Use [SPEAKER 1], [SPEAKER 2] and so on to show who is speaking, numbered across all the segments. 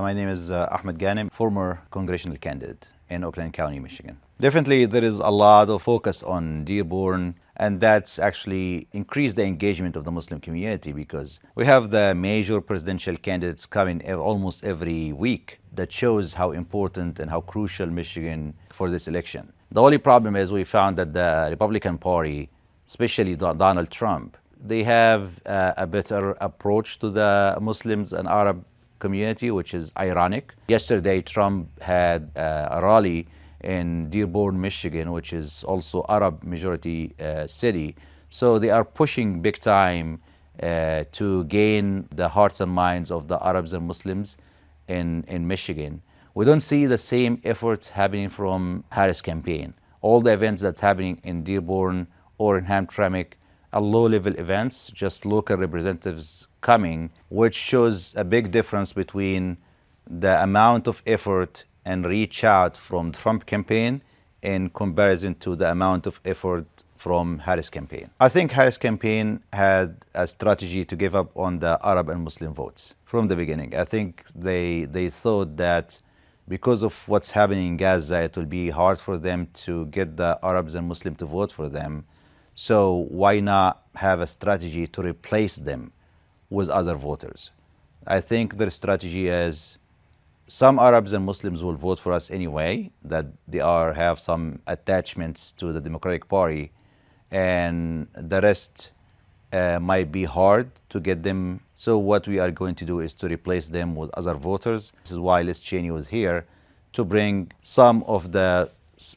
[SPEAKER 1] My name is Ahmed Ghanim, former congressional candidate in Oakland County, Michigan. Definitely, there is a lot of focus on Dearborn, and that's actually increased the engagement of the Muslim community because we have the major presidential candidates coming almost every week. That shows how important and how crucial Michigan for this election. The only problem is we found that the Republican Party, especially Donald Trump, they have a better approach to the Muslims and Arab community, which is ironic. Yesterday, Trump had a rally in Dearborn, Michigan, which is also Arab majority city. So they are pushing big time to gain the hearts and minds of the Arabs and Muslims in Michigan. We don't see the same efforts happening from Harris campaign. All the events that's happening in Dearborn or in Hamtramck are low-level events, just local representatives coming, which shows a big difference between the amount of effort and reach out from Trump campaign in comparison to the amount of effort from Harris campaign. I think Harris campaign had a strategy to give up on the Arab and Muslim votes from the beginning. I think they thought that because of what's happening in Gaza, it will be hard for them to get the Arabs and Muslims to vote for them. So why not have a strategy to replace them with other voters? I think their strategy is some Arabs and Muslims will vote for us anyway, that they have some attachments to the Democratic Party, and the rest might be hard to get them. So what we are going to do is to replace them with other voters. This is why Liz Cheney was here, to bring some of the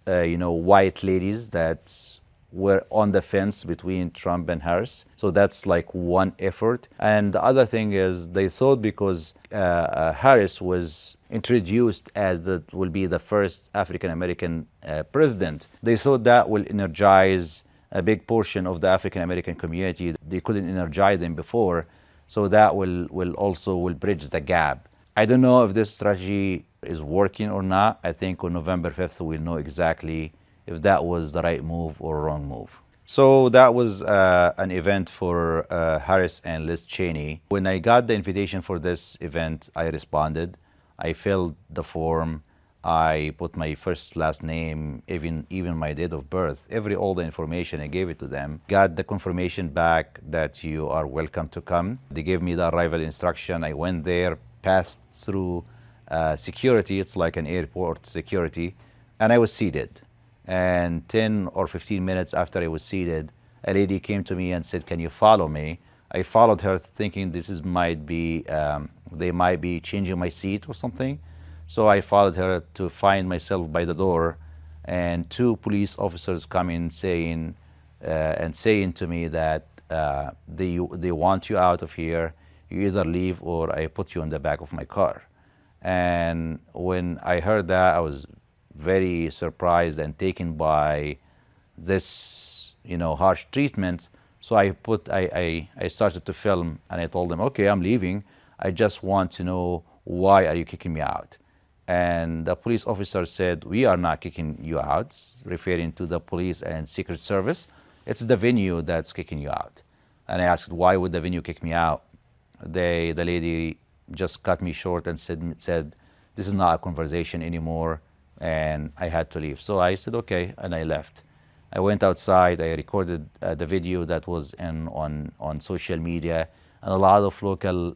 [SPEAKER 1] white ladies that were on the fence between Trump and Harris. So that's like one effort. And the other thing is they thought because Harris was introduced as will be the first African-American president, they thought that will energize a big portion of the African-American community. They couldn't energize them before. So that will also bridge the gap. I don't know if this strategy is working or not. I think on November 5th, we'll know exactly if that was the right move or wrong move. So that was an event for Harris and Liz Cheney. When I got the invitation for this event, I responded. I filled the form. I put my first, last name, even my date of birth, all the information. I gave it to them. Got the confirmation back that you are welcome to come. They gave me the arrival instruction. I went there, passed through security. It's like an airport security, and I was seated. And 10 or 15 minutes after I was seated, a lady came to me and said, "Can you follow me?" I followed her thinking they might be changing my seat or something. So I followed her to find myself by the door, and two police officers come in saying to me that they want you out of here. You either leave or I put you in the back of my car. And when I heard that, I was very surprised and taken by this, harsh treatment. So I started to film, and I told them, "Okay, I'm leaving. I just want to know, why are you kicking me out?" And the police officer said, "We are not kicking you out," referring to the police and Secret Service. "It's the venue that's kicking you out." And I asked, "Why would the venue kick me out?" The lady just cut me short and said, "This is not a conversation anymore," and I had to leave. So I said, "Okay," and I left. I went outside. I recorded the video that was on social media, and a lot of local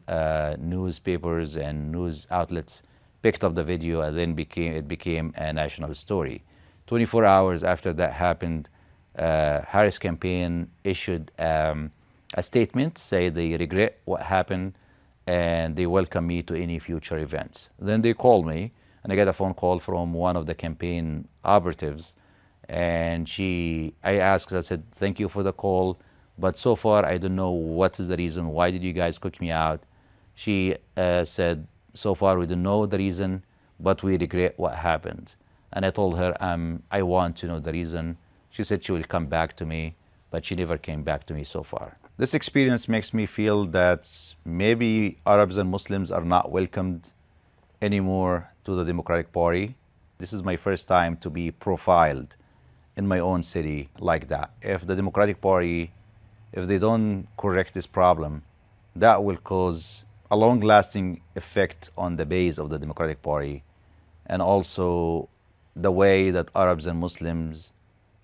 [SPEAKER 1] newspapers and news outlets picked up the video, and then it became a national story. 24 hours after that happened, Harris campaign issued a statement, say they regret what happened and they welcome me to any future events. Then they called me, and I got a phone call from one of the campaign operatives, and I said, "Thank you for the call, but so far I don't know what is the reason. Why did you guys kick me out?" She said, "So far we don't know the reason, but we regret what happened." And I told her, I want to know the reason. She said she will come back to me, but she never came back to me so far. This experience makes me feel that maybe Arabs and Muslims are not welcomed anymore to the Democratic Party. This is my first time to be profiled in my own city like that. If the Democratic Party, if they don't correct this problem, that will cause a long-lasting effect on the base of the Democratic Party, and also the way that Arabs and Muslims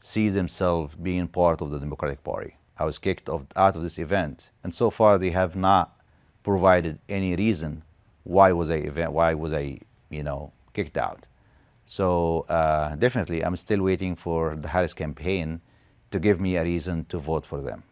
[SPEAKER 1] see themselves being part of the Democratic Party. I was kicked out of this event, and so far they have not provided any reason why was I kicked out. So definitely, I'm still waiting for the Harris campaign to give me a reason to vote for them.